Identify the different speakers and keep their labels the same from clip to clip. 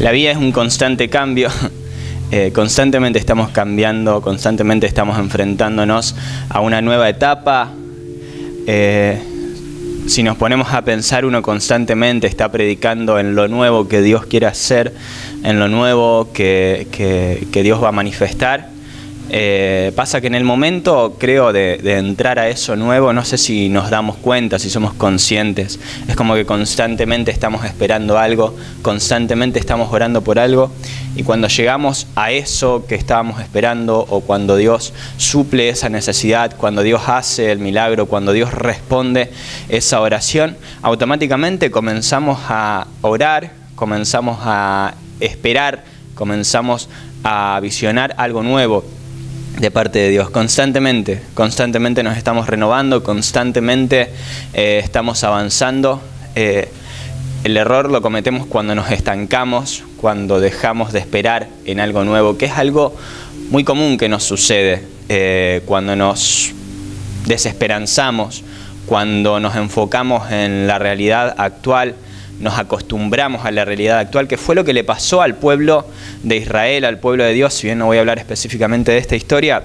Speaker 1: La vida es un constante cambio, constantemente estamos cambiando, constantemente estamos enfrentándonos a una nueva etapa. Si nos ponemos a pensar, uno constantemente está predicando en lo nuevo que Dios quiere hacer, en lo nuevo que Dios va a manifestar. Pasa que en el momento, creo, de entrar a eso nuevo, no sé si nos damos cuenta, si somos conscientes. Es como que constantemente estamos esperando algo, constantemente estamos orando por algo, y cuando llegamos a eso que estábamos esperando, o cuando Dios suple esa necesidad, cuando Dios hace el milagro, cuando Dios responde esa oración, automáticamente comenzamos a orar, comenzamos a esperar, comenzamos a visionar algo nuevo de parte de Dios. Constantemente nos estamos renovando, constantemente estamos avanzando. El error lo cometemos cuando nos estancamos, cuando dejamos de esperar en algo nuevo, que es algo muy común que nos sucede, cuando nos desesperanzamos, cuando nos enfocamos en la realidad actual, nos acostumbramos a la realidad actual, que fue lo que le pasó al pueblo de Israel, al pueblo de Dios. Si bien no voy a hablar específicamente de esta historia,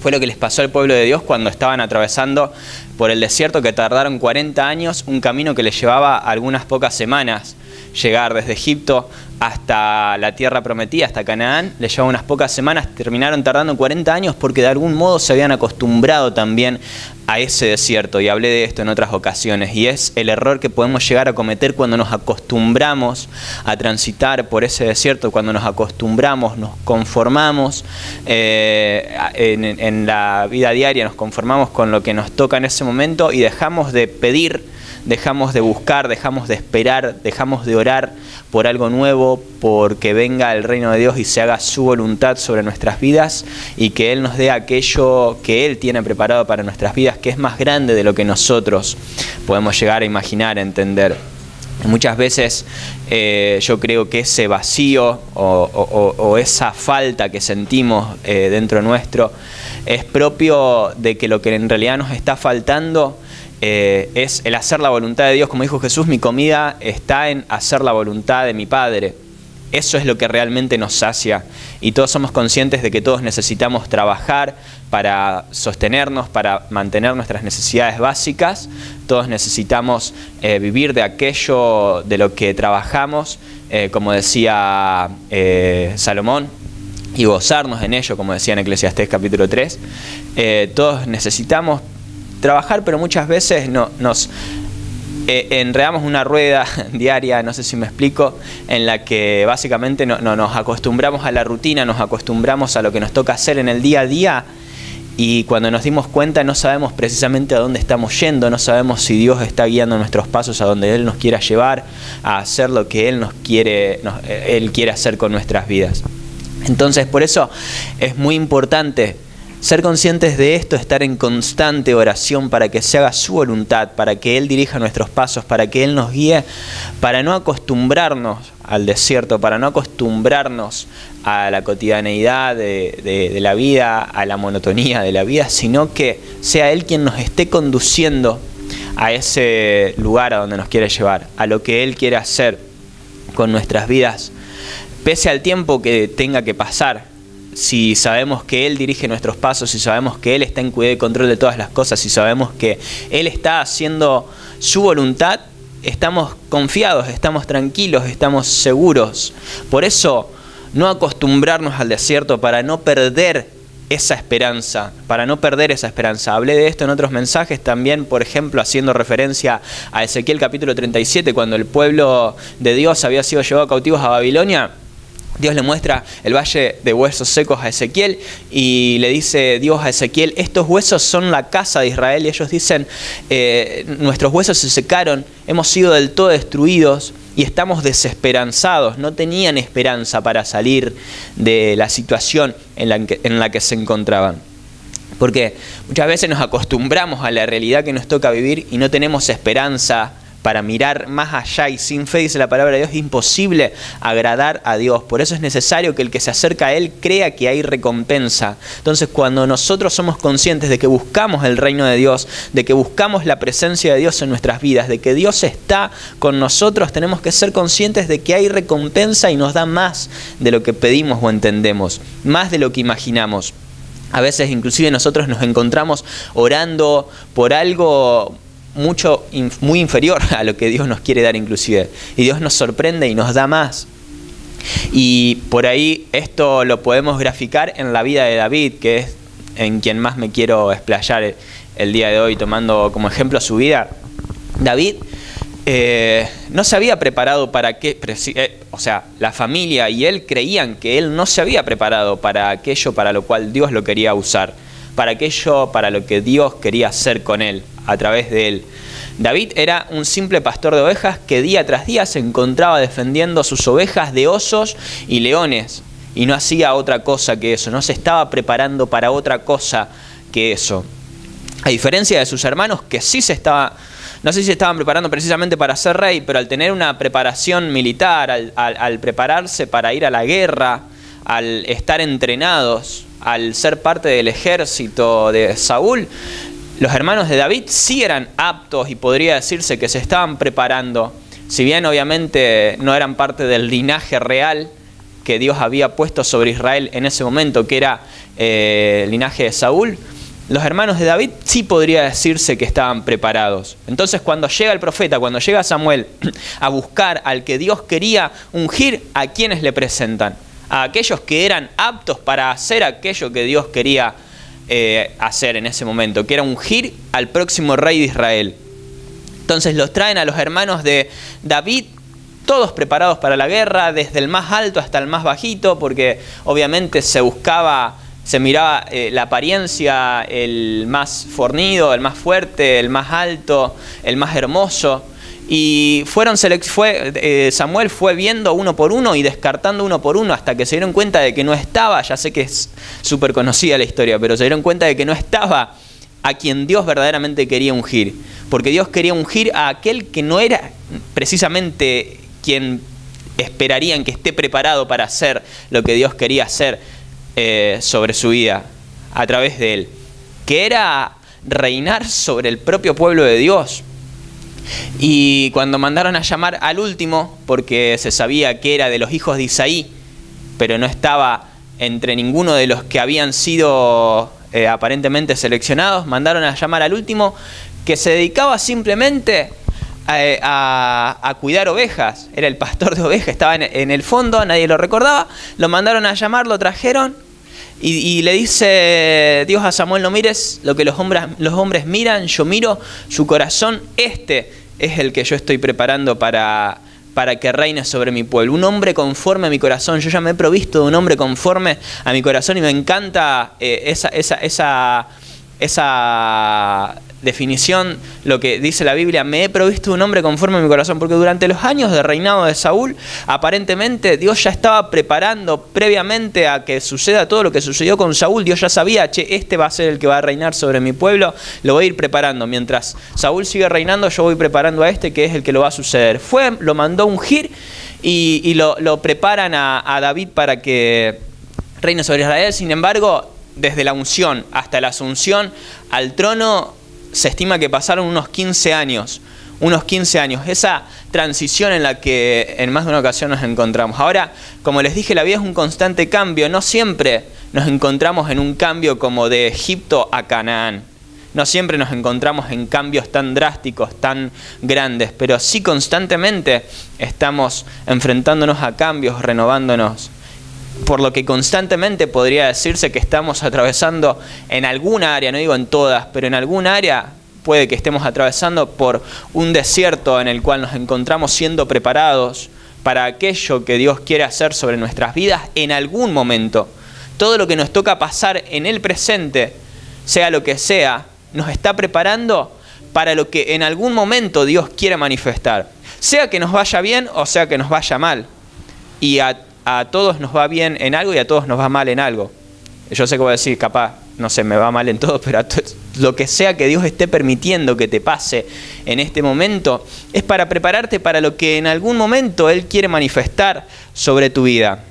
Speaker 1: fue lo que les pasó al pueblo de Dios cuando estaban atravesando por el desierto, que tardaron 40 años, un camino que les llevaba algunas pocas semanas. Llegar desde Egipto hasta la tierra prometida, hasta Canaán, les llevaba unas pocas semanas, terminaron tardando 40 años porque de algún modo se habían acostumbrado también a ese desierto, y hablé de esto en otras ocasiones, y es el error que podemos llegar a cometer cuando nos acostumbramos a transitar por ese desierto, cuando nos acostumbramos, nos conformamos en la vida diaria, nos conformamos con lo que nos toca en ese momento y dejamos de pedir, dejamos de buscar, dejamos de esperar, dejamos de orar por algo nuevo, porque venga el reino de Dios y se haga su voluntad sobre nuestras vidas, y que Él nos dé aquello que Él tiene preparado para nuestras vidas, que es más grande de lo que nosotros podemos llegar a imaginar, a entender. Muchas veces yo creo que ese vacío o esa falta que sentimos dentro nuestro es propio de que lo que en realidad nos está faltando es el hacer la voluntad de Dios. Como dijo Jesús, mi comida está en hacer la voluntad de mi Padre. Eso es lo que realmente nos sacia, y todos somos conscientes de que todos necesitamos trabajar para sostenernos, para mantener nuestras necesidades básicas. Todos necesitamos vivir de aquello de lo que trabajamos, como decía Salomón, y gozarnos en ello, como decía en Eclesiastés capítulo 3. Todos necesitamos trabajar, pero muchas veces nos enredamos una rueda diaria, no sé si me explico, en la que básicamente nos acostumbramos a la rutina, nos acostumbramos a lo que nos toca hacer en el día a día, y cuando nos dimos cuenta no sabemos precisamente a dónde estamos yendo, no sabemos si Dios está guiando nuestros pasos a donde Él nos quiera llevar, a hacer lo que Él Él quiere hacer con nuestras vidas. Entonces, por eso es muy importante ser conscientes de esto, estar en constante oración para que se haga su voluntad, para que Él dirija nuestros pasos, para que Él nos guíe, para no acostumbrarnos al desierto, para no acostumbrarnos a la cotidianeidad de la vida, a la monotonía de la vida, sino que sea Él quien nos esté conduciendo a ese lugar a donde nos quiere llevar, a lo que Él quiere hacer con nuestras vidas, pese al tiempo que tenga que pasar. Si sabemos que Él dirige nuestros pasos, si sabemos que Él está en cuidado y control de todas las cosas, si sabemos que Él está haciendo su voluntad, estamos confiados, estamos tranquilos, estamos seguros. Por eso, no acostumbrarnos al desierto para no perder esa esperanza, Hablé de esto en otros mensajes también, por ejemplo, haciendo referencia a Ezequiel capítulo 37, cuando el pueblo de Dios había sido llevado cautivos a Babilonia. Dios le muestra el valle de huesos secos a Ezequiel, y le dice Dios a Ezequiel: estos huesos son la casa de Israel. Y ellos dicen: nuestros huesos se secaron, hemos sido del todo destruidos y estamos desesperanzados. No tenían esperanza para salir de la situación en la que se encontraban. Porque muchas veces nos acostumbramos a la realidad que nos toca vivir y no tenemos esperanza para mirar más allá, y sin fe, dice la palabra de Dios, es imposible agradar a Dios. Por eso es necesario que el que se acerca a Él crea que hay recompensa. Entonces, cuando nosotros somos conscientes de que buscamos el reino de Dios, de que buscamos la presencia de Dios en nuestras vidas, de que Dios está con nosotros, tenemos que ser conscientes de que hay recompensa y nos da más de lo que pedimos o entendemos, más de lo que imaginamos. A veces inclusive nosotros nos encontramos orando por algo muy inferior a lo que Dios nos quiere dar inclusive. Y Dios nos sorprende y nos da más. Y por ahí esto lo podemos graficar en la vida de David, que es en quien más me quiero explayar el día de hoy, tomando como ejemplo su vida. David no se había preparado para qué, o sea, la familia y él creían que él no se había preparado para aquello para lo cual Dios lo quería usar, para aquello para lo que Dios quería hacer con él, a través de él. David era un simple pastor de ovejas que día tras día se encontraba defendiendo sus ovejas de osos y leones, y no hacía otra cosa que eso, no se estaba preparando para otra cosa que eso. A diferencia de sus hermanos, que sí no sé si se estaban preparando precisamente para ser rey, pero al tener una preparación militar, al prepararse para ir a la guerra, al estar entrenados, al ser parte del ejército de Saúl, los hermanos de David sí eran aptos y podría decirse que se estaban preparando. Si bien obviamente no eran parte del linaje real que Dios había puesto sobre Israel en ese momento, que era el linaje de Saúl, los hermanos de David sí podría decirse que estaban preparados. Entonces cuando llega el profeta, cuando llega Samuel a buscar al que Dios quería ungir, ¿a quiénes le presentan? A aquellos que eran aptos para hacer aquello que Dios quería hacer en ese momento, que era ungir al próximo rey de Israel. Entonces los traen a los hermanos de David, todos preparados para la guerra, desde el más alto hasta el más bajito, porque obviamente se miraba la apariencia, el más fornido, el más fuerte, el más alto, el más hermoso. Y Samuel fue viendo uno por uno y descartando uno por uno hasta que se dieron cuenta de que no estaba, ya sé que es súper conocida la historia, pero se dieron cuenta de que no estaba a quien Dios verdaderamente quería ungir. Porque Dios quería ungir a aquel que no era precisamente quien esperarían que esté preparado para hacer lo que Dios quería hacer sobre su vida a través de él, que era reinar sobre el propio pueblo de Dios. Y cuando mandaron a llamar al último, porque se sabía que era de los hijos de Isaí, pero no estaba entre ninguno de los que habían sido aparentemente seleccionados, mandaron a llamar al último, que se dedicaba simplemente a cuidar ovejas. Era el pastor de ovejas, estaba en el fondo, nadie lo recordaba. Lo mandaron a llamar, lo trajeron y le dice Dios a Samuel: no mires lo que los hombres miran, yo miro su corazón. Este es el que yo estoy preparando para que reine sobre mi pueblo. Un hombre conforme a mi corazón. Yo ya me he provisto de un hombre conforme a mi corazón, y me encanta esa definición, lo que dice la Biblia: me he provisto de un hombre conforme a mi corazón, porque durante los años de reinado de Saúl, aparentemente Dios ya estaba preparando previamente a que suceda todo lo que sucedió con Saúl. Dios ya sabía: este va a ser el que va a reinar sobre mi pueblo, lo voy a ir preparando. Mientras Saúl sigue reinando, yo voy preparando a este, que es el que lo va a suceder. Lo mandó a ungir y lo preparan a David para que reine sobre Israel. Sin embargo, desde la unción hasta la asunción al trono, se estima que pasaron unos 15 años. Esa transición en la que en más de una ocasión nos encontramos. Ahora, como les dije, la vida es un constante cambio. No siempre nos encontramos en un cambio como de Egipto a Canaán. No siempre nos encontramos en cambios tan drásticos, tan grandes, pero sí constantemente estamos enfrentándonos a cambios, renovándonos. Por lo que constantemente podría decirse que estamos atravesando en alguna área, no digo en todas, pero en alguna área puede que estemos atravesando por un desierto en el cual nos encontramos siendo preparados para aquello que Dios quiere hacer sobre nuestras vidas en algún momento. Todo lo que nos toca pasar en el presente, sea lo que sea, nos está preparando para lo que en algún momento Dios quiere manifestar. Sea que nos vaya bien o sea que nos vaya mal. Y a todos nos va bien en algo y a todos nos va mal en algo. Yo sé que voy a decir, capaz, no sé, me va mal en todo, pero lo que sea que Dios esté permitiendo que te pase en este momento, es para prepararte para lo que en algún momento Él quiere manifestar sobre tu vida,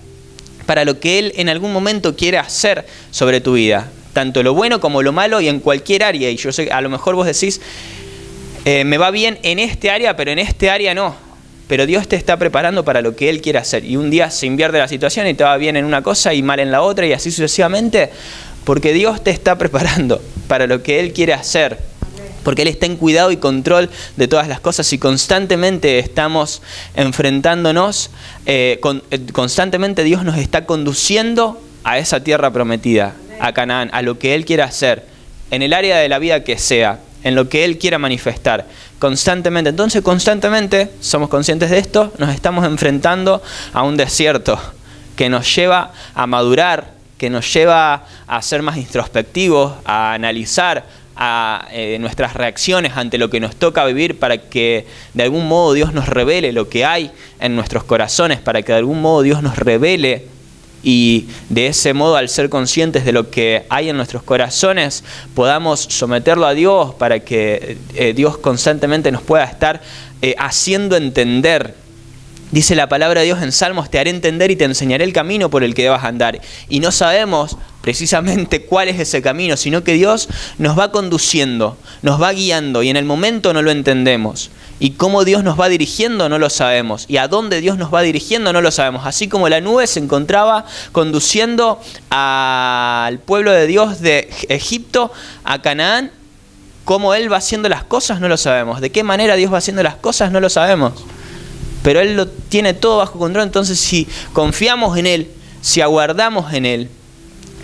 Speaker 1: para lo que Él en algún momento quiere hacer sobre tu vida, tanto lo bueno como lo malo y en cualquier área. Y yo sé, a lo mejor vos decís, me va bien en este área, pero en este área no. Pero Dios te está preparando para lo que Él quiere hacer. Y un día se invierte la situación y te va bien en una cosa y mal en la otra y así sucesivamente. Porque Dios te está preparando para lo que Él quiere hacer. Porque Él está en cuidado y control de todas las cosas y constantemente estamos enfrentándonos, constantemente Dios nos está conduciendo a esa tierra prometida, a Canaán, a lo que Él quiere hacer, en el área de la vida que sea, en lo que Él quiera manifestar, constantemente. Entonces constantemente, somos conscientes de esto, nos estamos enfrentando a un desierto que nos lleva a madurar, que nos lleva a ser más introspectivos, a analizar nuestras reacciones ante lo que nos toca vivir, para que de algún modo Dios nos revele lo que hay en nuestros corazones, para que de algún modo Dios nos revele, y de ese modo, al ser conscientes de lo que hay en nuestros corazones, podamos someterlo a Dios, para que Dios constantemente nos pueda estar haciendo entender. Dice la palabra de Dios en Salmos: te haré entender y te enseñaré el camino por el que debas andar. Y no sabemos precisamente cuál es ese camino, sino que Dios nos va conduciendo, nos va guiando, y en el momento no lo entendemos. Y cómo Dios nos va dirigiendo no lo sabemos, y a dónde Dios nos va dirigiendo no lo sabemos. Así como la nube se encontraba conduciendo al pueblo de Dios de Egipto a Canaán, cómo Él va haciendo las cosas no lo sabemos. De qué manera Dios va haciendo las cosas no lo sabemos. Pero Él lo tiene todo bajo control. Entonces, si confiamos en Él, si aguardamos en Él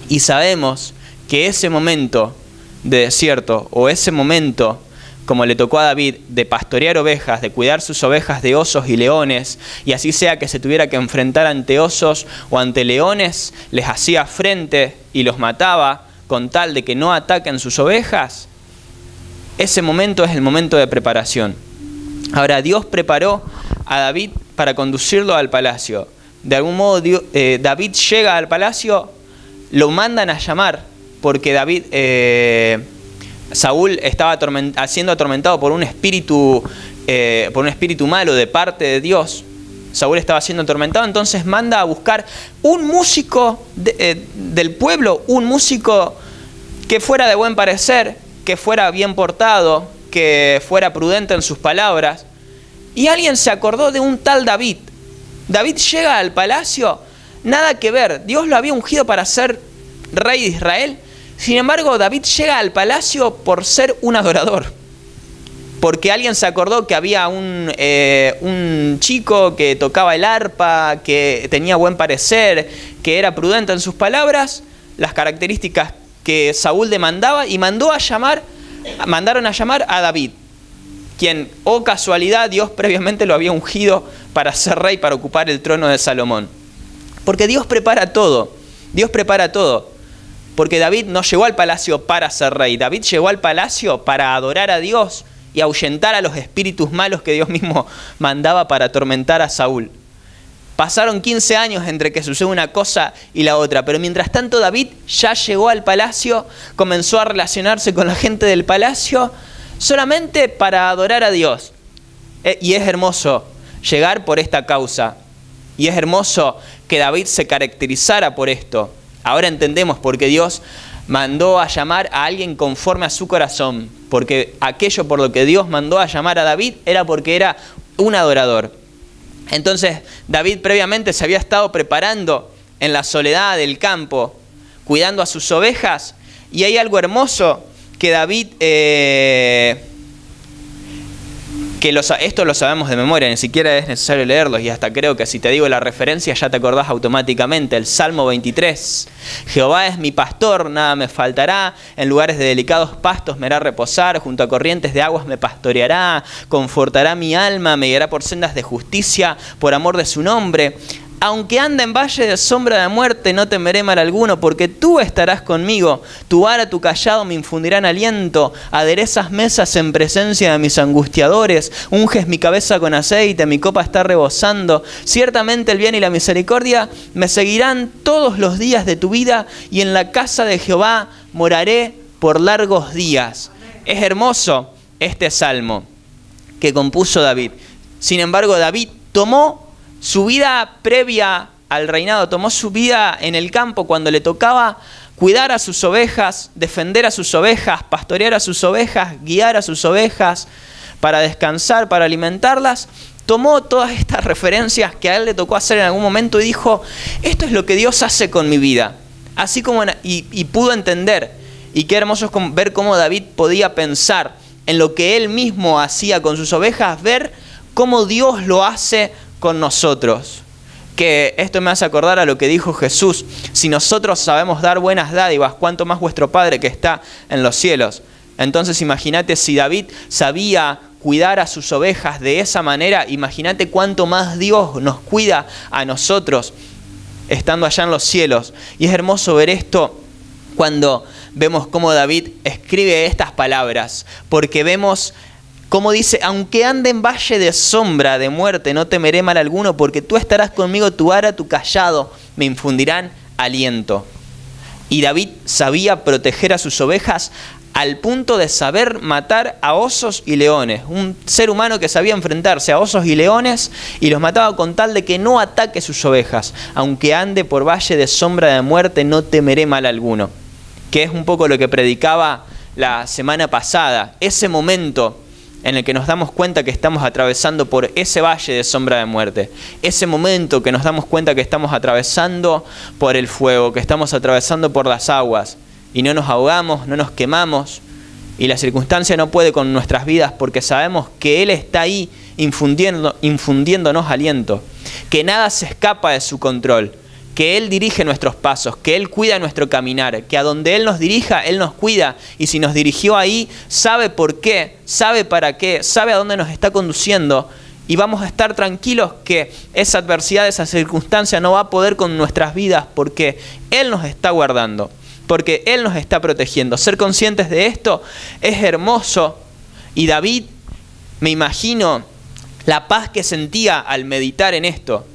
Speaker 1: y sabemos que ese momento de desierto, o ese momento, como le tocó a David, de pastorear ovejas, de cuidar sus ovejas de osos y leones, y así sea que se tuviera que enfrentar ante osos o ante leones, les hacía frente y los mataba con tal de que no ataquen sus ovejas, ese momento es el momento de preparación. Ahora, Dios preparó a David para conducirlo al palacio. De algún modo David llega al palacio, lo mandan a llamar, porque Saúl estaba siendo atormentado por un espíritu malo de parte de Dios. Saúl estaba siendo atormentado, entonces manda a buscar un músico del pueblo, un músico que fuera de buen parecer, que fuera bien portado, que fuera prudente en sus palabras. Y alguien se acordó de un tal David. David llega al palacio, nada que ver, Dios lo había ungido para ser rey de Israel. Sin embargo, David llega al palacio por ser un adorador, porque alguien se acordó que había un chico que tocaba el arpa, que tenía buen parecer, que era prudente en sus palabras, las características que Saúl demandaba, y mandaron a llamar a David, quien, oh casualidad, Dios previamente lo había ungido para ser rey, para ocupar el trono de Salomón. Porque Dios prepara todo, Dios prepara todo. Porque David no llegó al palacio para ser rey, David llegó al palacio para adorar a Dios y ahuyentar a los espíritus malos que Dios mismo mandaba para atormentar a Saúl. Pasaron 15 años entre que sucede una cosa y la otra, pero mientras tanto David ya llegó al palacio, comenzó a relacionarse con la gente del palacio solamente para adorar a Dios. Y es hermoso llegar por esta causa, y es hermoso que David se caracterizara por esto. Ahora entendemos por qué Dios mandó a llamar a alguien conforme a su corazón, porque aquello por lo que Dios mandó a llamar a David era porque era un adorador. Entonces David previamente se había estado preparando en la soledad del campo, cuidando a sus ovejas, y hay algo hermoso que David, esto lo sabemos de memoria, ni siquiera es necesario leerlos, y hasta creo que si te digo la referencia ya te acordás automáticamente. El Salmo 23: Jehová es mi pastor, nada me faltará, en lugares de delicados pastos me hará reposar, junto a corrientes de aguas me pastoreará, confortará mi alma, me guiará por sendas de justicia, por amor de su nombre. Aunque ande en valle de sombra de muerte, no temeré mal alguno, porque tú estarás conmigo. Tu vara, tu callado me infundirán aliento. Aderezas mesas en presencia de mis angustiadores. Unges mi cabeza con aceite, mi copa está rebosando. Ciertamente el bien y la misericordia me seguirán todos los días de tu vida, y en la casa de Jehová moraré por largos días. Es hermoso este salmo que compuso David. Sin embargo, David tomó su vida previa al reinado, tomó su vida en el campo cuando le tocaba cuidar a sus ovejas, defender a sus ovejas, pastorear a sus ovejas, guiar a sus ovejas para descansar, para alimentarlas. Tomó todas estas referencias que a él le tocó hacer en algún momento y dijo, esto es lo que Dios hace con mi vida. Así como y pudo entender. Y qué hermoso es ver cómo David podía pensar en lo que él mismo hacía con sus ovejas, ver cómo Dios lo hace con nosotros. Que esto me hace acordar a lo que dijo Jesús. Si nosotros sabemos dar buenas dádivas, ¿cuánto más vuestro Padre que está en los cielos? Entonces imagínate si David sabía cuidar a sus ovejas de esa manera, imagínate cuánto más Dios nos cuida a nosotros estando allá en los cielos. Y es hermoso ver esto cuando vemos cómo David escribe estas palabras, porque vemos cómo dice, aunque ande en valle de sombra de muerte, no temeré mal alguno, porque tú estarás conmigo, tu vara, tu cayado me infundirán aliento. Y David sabía proteger a sus ovejas al punto de saber matar a osos y leones. Un ser humano que sabía enfrentarse a osos y leones y los mataba con tal de que no ataque sus ovejas. Aunque ande por valle de sombra de muerte, no temeré mal alguno. Que es un poco lo que predicaba la semana pasada. Ese momento en el que nos damos cuenta que estamos atravesando por ese valle de sombra de muerte. Ese momento que nos damos cuenta que estamos atravesando por el fuego, que estamos atravesando por las aguas. Y no nos ahogamos, no nos quemamos, y la circunstancia no puede con nuestras vidas porque sabemos que Él está ahí infundiéndonos aliento, que nada se escapa de su control, que Él dirige nuestros pasos, que Él cuida nuestro caminar, que a donde Él nos dirija, Él nos cuida, y si nos dirigió ahí, sabe por qué, sabe para qué, sabe a dónde nos está conduciendo, y vamos a estar tranquilos que esa adversidad, esa circunstancia no va a poder con nuestras vidas porque Él nos está guardando. Porque Él nos está protegiendo. Ser conscientes de esto es hermoso. Y David, me imagino la paz que sentía al meditar en esto.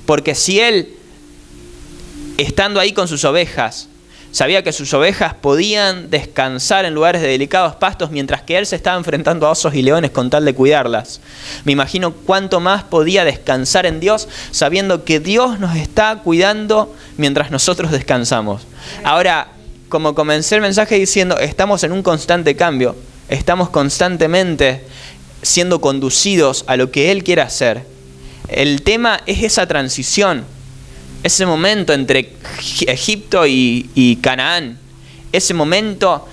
Speaker 1: Porque si él, estando ahí con sus ovejas, sabía que sus ovejas podían descansar en lugares de delicados pastos, mientras que él se estaba enfrentando a osos y leones con tal de cuidarlas. Me imagino cuánto más podía descansar en Dios, sabiendo que Dios nos está cuidando mientras nosotros descansamos. Ahora, como comencé el mensaje diciendo, estamos en un constante cambio, estamos constantemente siendo conducidos a lo que Él quiere hacer. El tema es esa transición, ese momento entre Egipto y Canaán, ese momento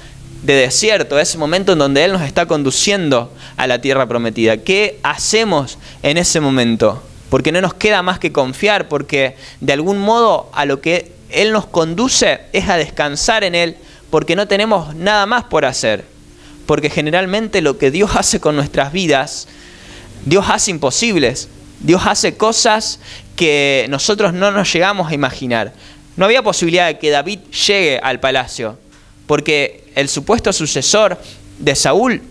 Speaker 1: de desierto, ese momento en donde Él nos está conduciendo a la tierra prometida. ¿Qué hacemos en ese momento? Porque no nos queda más que confiar, porque de algún modo a lo que Él nos conduce es a descansar en Él, porque no tenemos nada más por hacer. Porque generalmente lo que Dios hace con nuestras vidas, Dios hace imposibles. Dios hace cosas que nosotros no nos llegamos a imaginar. No había posibilidad de que David llegue al palacio, porque el supuesto sucesor de Saúl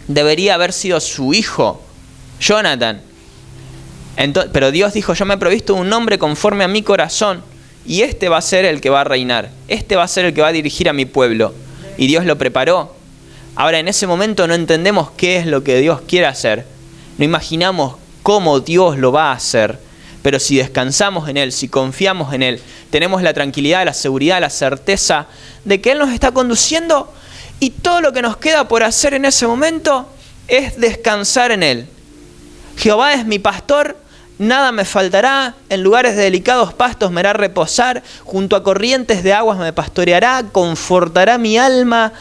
Speaker 1: debería haber sido su hijo, Jonathan. Pero Dios dijo, yo me he provisto un hombre conforme a mi corazón, y este va a ser el que va a reinar, este va a ser el que va a dirigir a mi pueblo. Y Dios lo preparó. Ahora, en ese momento no entendemos qué es lo que Dios quiere hacer. No imaginamos cómo Dios lo va a hacer. Pero si descansamos en Él, si confiamos en Él, tenemos la tranquilidad, la seguridad, la certeza de que Él nos está conduciendo, y todo lo que nos queda por hacer en ese momento es descansar en Él. Jehová es mi pastor, nada me faltará, en lugares de delicados pastos me hará reposar, junto a corrientes de aguas me pastoreará, confortará mi alma,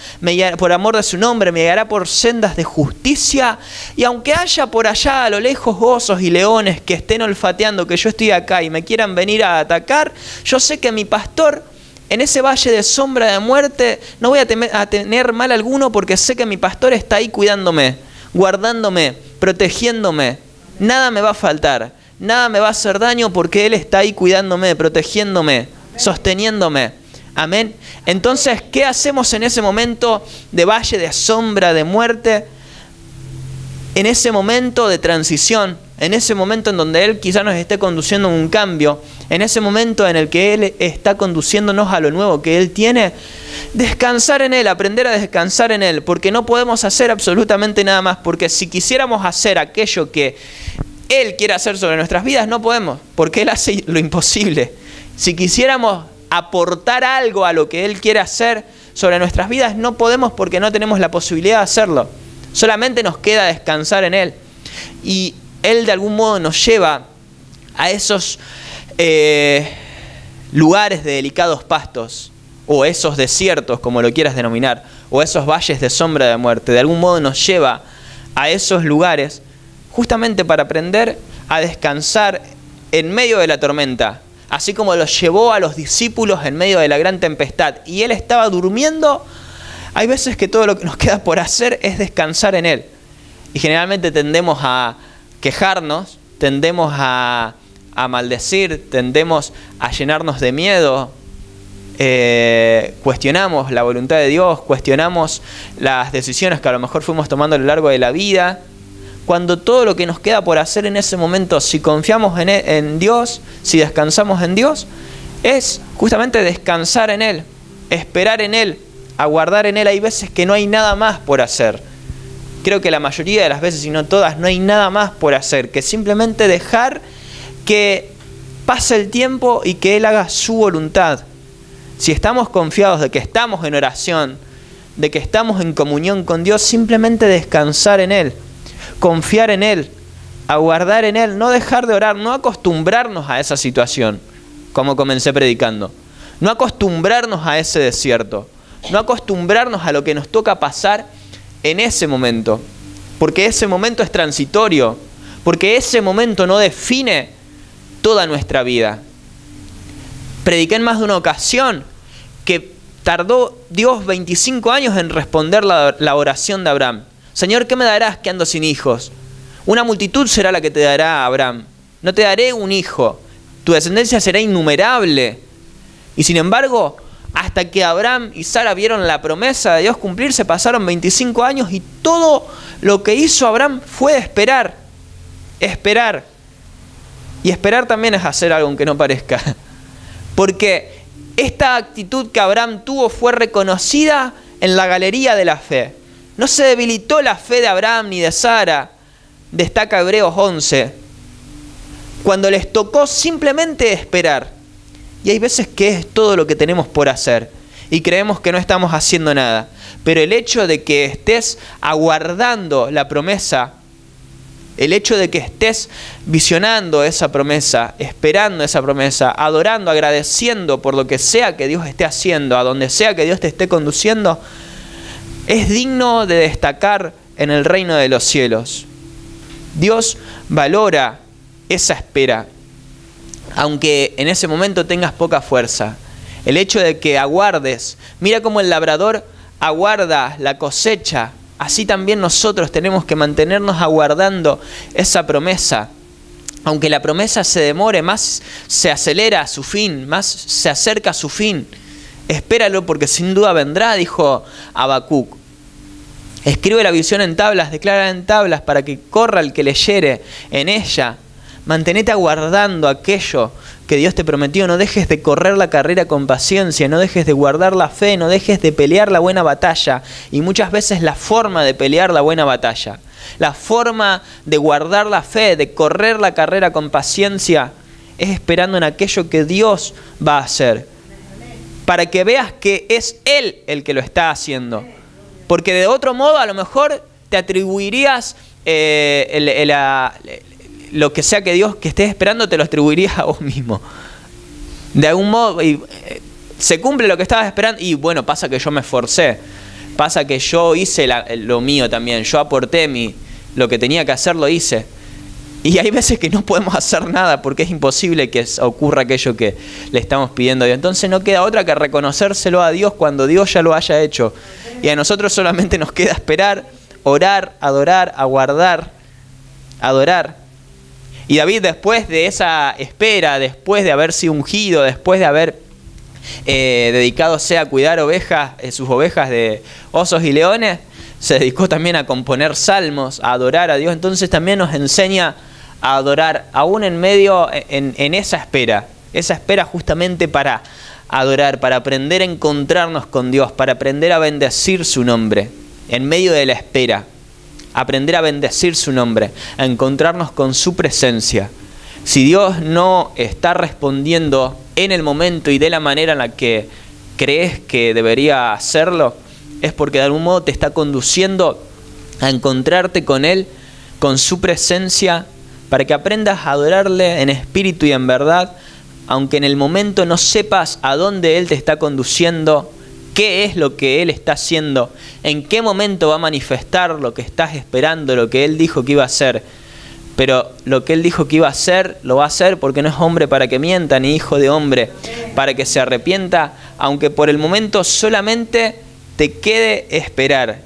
Speaker 1: por amor de su nombre me guiará por sendas de justicia, y aunque haya por allá a lo lejos osos y leones que estén olfateando que yo estoy acá y me quieran venir a atacar, yo sé que mi pastor en ese valle de sombra de muerte no voy a tener mal alguno, porque sé que mi pastor está ahí cuidándome, guardándome, protegiéndome. Nada me va a faltar, nada me va a hacer daño, porque Él está ahí cuidándome, protegiéndome, sosteniéndome. Amén. Entonces, ¿qué hacemos en ese momento de valle de sombra de muerte? En ese momento de transición, en ese momento en donde Él quizás nos esté conduciendo a un cambio, en ese momento en el que Él está conduciéndonos a lo nuevo que Él tiene, descansar en Él, aprender a descansar en Él, porque no podemos hacer absolutamente nada más, porque si quisiéramos hacer aquello que Él quiere hacer sobre nuestras vidas, no podemos, porque Él hace lo imposible. Si quisiéramos aportar algo a lo que Él quiere hacer sobre nuestras vidas, no podemos porque no tenemos la posibilidad de hacerlo. Solamente nos queda descansar en Él. Y Él de algún modo nos lleva a esos lugares de delicados pastos, o esos desiertos, como lo quieras denominar, o esos valles de sombra de muerte. De algún modo nos lleva a esos lugares justamente para aprender a descansar en medio de la tormenta, así como los llevó a los discípulos en medio de la gran tempestad. Y Él estaba durmiendo. Hay veces que todo lo que nos queda por hacer es descansar en Él. Y generalmente tendemos a quejarnos, tendemos a maldecir, tendemos a llenarnos de miedo, cuestionamos la voluntad de Dios, cuestionamos las decisiones que a lo mejor fuimos tomando a lo largo de la vida, cuando todo lo que nos queda por hacer en ese momento, si confiamos en Dios, si descansamos en Dios, es justamente descansar en Él, esperar en Él, aguardar en Él. Hay veces que no hay nada más por hacer. Creo que la mayoría de las veces, si no todas, no hay nada más por hacer, que simplemente dejar que pase el tiempo y que Él haga su voluntad. Si estamos confiados de que estamos en oración, de que estamos en comunión con Dios, simplemente descansar en Él, confiar en Él, aguardar en Él, no dejar de orar, no acostumbrarnos a esa situación, como comencé predicando, no acostumbrarnos a ese desierto, no acostumbrarnos a lo que nos toca pasar en ese momento, porque ese momento es transitorio, porque ese momento no define toda nuestra vida. Prediqué en más de una ocasión que tardó Dios 25 años en responder la oración de Abraham. Señor, ¿qué me darás que ando sin hijos? Una multitud será la que te dará Abraham. No te daré un hijo. Tu descendencia será innumerable. Y sin embargo, hasta que Abraham y Sara vieron la promesa de Dios cumplirse, pasaron 25 años y todo lo que hizo Abraham fue esperar. Esperar. Y esperar también es hacer algo aunque no parezca. Porque esta actitud que Abraham tuvo fue reconocida en la galería de la fe. No se debilitó la fe de Abraham ni de Sara, destaca Hebreos 11, cuando les tocó simplemente esperar. Y hay veces que es todo lo que tenemos por hacer y creemos que no estamos haciendo nada. Pero el hecho de que estés aguardando la promesa, el hecho de que estés visionando esa promesa, esperando esa promesa, adorando, agradeciendo por lo que sea que Dios esté haciendo, a donde sea que Dios te esté conduciendo, es digno de destacar en el reino de los cielos. Dios valora esa espera, aunque en ese momento tengas poca fuerza. El hecho de que aguardes, mira cómo el labrador aguarda la cosecha, así también nosotros tenemos que mantenernos aguardando esa promesa. Aunque la promesa se demore, más se acelera a su fin, más se acerca a su fin. Espéralo porque sin duda vendrá, dijo Habacuc. Escribe la visión en tablas, declara en tablas para que corra el que leyere en ella. Mantenete aguardando aquello que Dios te prometió. No dejes de correr la carrera con paciencia, no dejes de guardar la fe, no dejes de pelear la buena batalla. Y muchas veces la forma de pelear la buena batalla, la forma de guardar la fe, de correr la carrera con paciencia, es esperando en aquello que Dios va a hacer. Para que veas que es Él el que lo está haciendo. Porque de otro modo a lo mejor te atribuirías lo que sea que Dios que estés esperando, te lo atribuirías a vos mismo. De algún modo, se cumple lo que estabas esperando y bueno, pasa que yo me esforcé. Pasa que yo hice lo mío también. Yo aporté lo que tenía que hacer, lo hice. Y hay veces que no podemos hacer nada porque es imposible que ocurra aquello que le estamos pidiendo a Dios. Entonces no queda otra que reconocérselo a Dios cuando Dios ya lo haya hecho. Y a nosotros solamente nos queda esperar, orar, adorar, aguardar, adorar. Y David, después de esa espera, después de haber sido ungido, después de haber dedicadose a cuidar ovejas, sus ovejas de osos y leones, se dedicó también a componer salmos, a adorar a Dios. Entonces también nos enseña a adorar, aún en medio, en esa espera justamente para adorar, para aprender a encontrarnos con Dios, para aprender a bendecir su nombre, en medio de la espera, aprender a bendecir su nombre, a encontrarnos con su presencia. Si Dios no está respondiendo en el momento y de la manera en la que crees que debería hacerlo, es porque de algún modo te está conduciendo a encontrarte con Él, con su presencia, para que aprendas a adorarle en espíritu y en verdad, aunque en el momento no sepas a dónde Él te está conduciendo, qué es lo que Él está haciendo, en qué momento va a manifestar lo que estás esperando, lo que Él dijo que iba a hacer. Pero lo que Él dijo que iba a hacer, lo va a hacer porque no es hombre para que mienta, ni hijo de hombre para que se arrepienta, aunque por el momento solamente te quede esperar.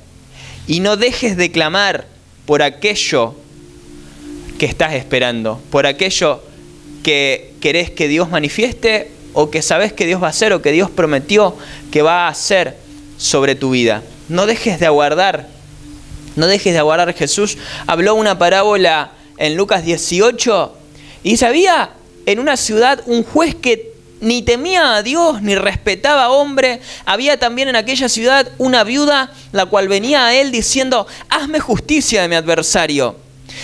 Speaker 1: Y no dejes de clamar por aquello que estás esperando, por aquello que querés que Dios manifieste, o que sabés que Dios va a hacer, o que Dios prometió que va a hacer sobre tu vida. No dejes de aguardar, no dejes de aguardar. Jesús habló una parábola en Lucas 18, y había en una ciudad un juez que ni temía a Dios, ni respetaba a hombre. Había también en aquella ciudad una viuda, la cual venía a él diciendo: hazme justicia de mi adversario.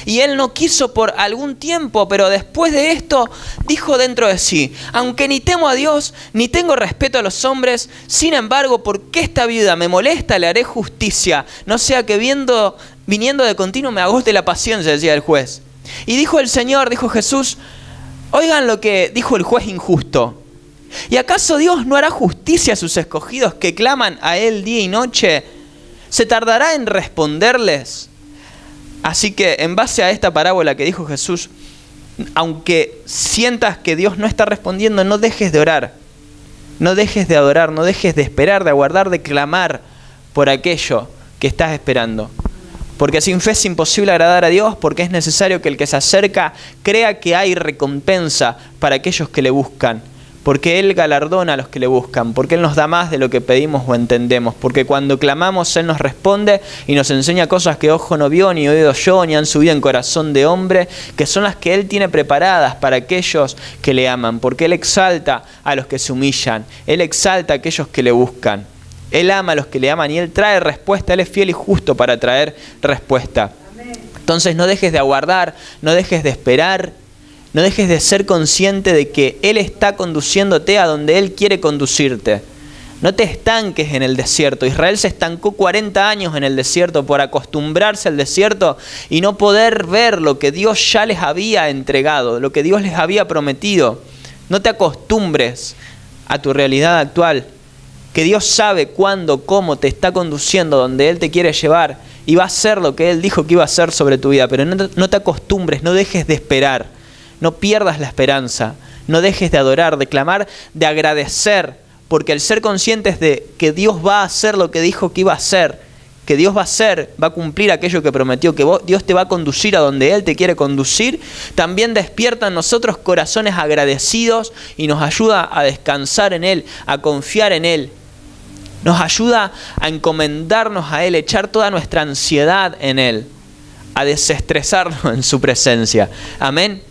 Speaker 1: Y él no quiso por algún tiempo, pero después de esto dijo dentro de sí: aunque ni temo a Dios, ni tengo respeto a los hombres, sin embargo, porque esta viuda me molesta, le haré justicia, no sea que viniendo de continuo me agote la paciencia, decía el juez. Y dijo el Señor, dijo Jesús: oigan lo que dijo el juez injusto. ¿Y acaso Dios no hará justicia a sus escogidos que claman a Él día y noche? ¿Se tardará en responderles? Así que en base a esta parábola que dijo Jesús, aunque sientas que Dios no está respondiendo, no dejes de orar, no dejes de adorar, no dejes de esperar, de aguardar, de clamar por aquello que estás esperando. Porque sin fe es imposible agradar a Dios, porque es necesario que el que se acerca crea que hay recompensa para aquellos que le buscan. Porque Él galardona a los que le buscan, porque Él nos da más de lo que pedimos o entendemos, porque cuando clamamos Él nos responde y nos enseña cosas que ojo no vio, ni oído oyó, ni han subido en corazón de hombre, que son las que Él tiene preparadas para aquellos que le aman, porque Él exalta a los que se humillan, Él exalta a aquellos que le buscan, Él ama a los que le aman y Él trae respuesta. Él es fiel y justo para traer respuesta. Entonces no dejes de aguardar, no dejes de esperar, no dejes de ser consciente de que Él está conduciéndote a donde Él quiere conducirte. No te estanques en el desierto. Israel se estancó 40 años en el desierto por acostumbrarse al desierto y no poder ver lo que Dios ya les había entregado, lo que Dios les había prometido. No te acostumbres a tu realidad actual, que Dios sabe cuándo, cómo te está conduciendo, donde Él te quiere llevar y va a hacer lo que Él dijo que iba a hacer sobre tu vida. Pero no te acostumbres, no dejes de esperar. No pierdas la esperanza, no dejes de adorar, de clamar, de agradecer, porque el ser conscientes de que Dios va a hacer lo que dijo que iba a hacer, que Dios va a hacer, va a cumplir aquello que prometió, que Dios te va a conducir a donde Él te quiere conducir, también despierta en nosotros corazones agradecidos y nos ayuda a descansar en Él, a confiar en Él. Nos ayuda a encomendarnos a Él, echar toda nuestra ansiedad en Él, a desestresarnos en su presencia. Amén.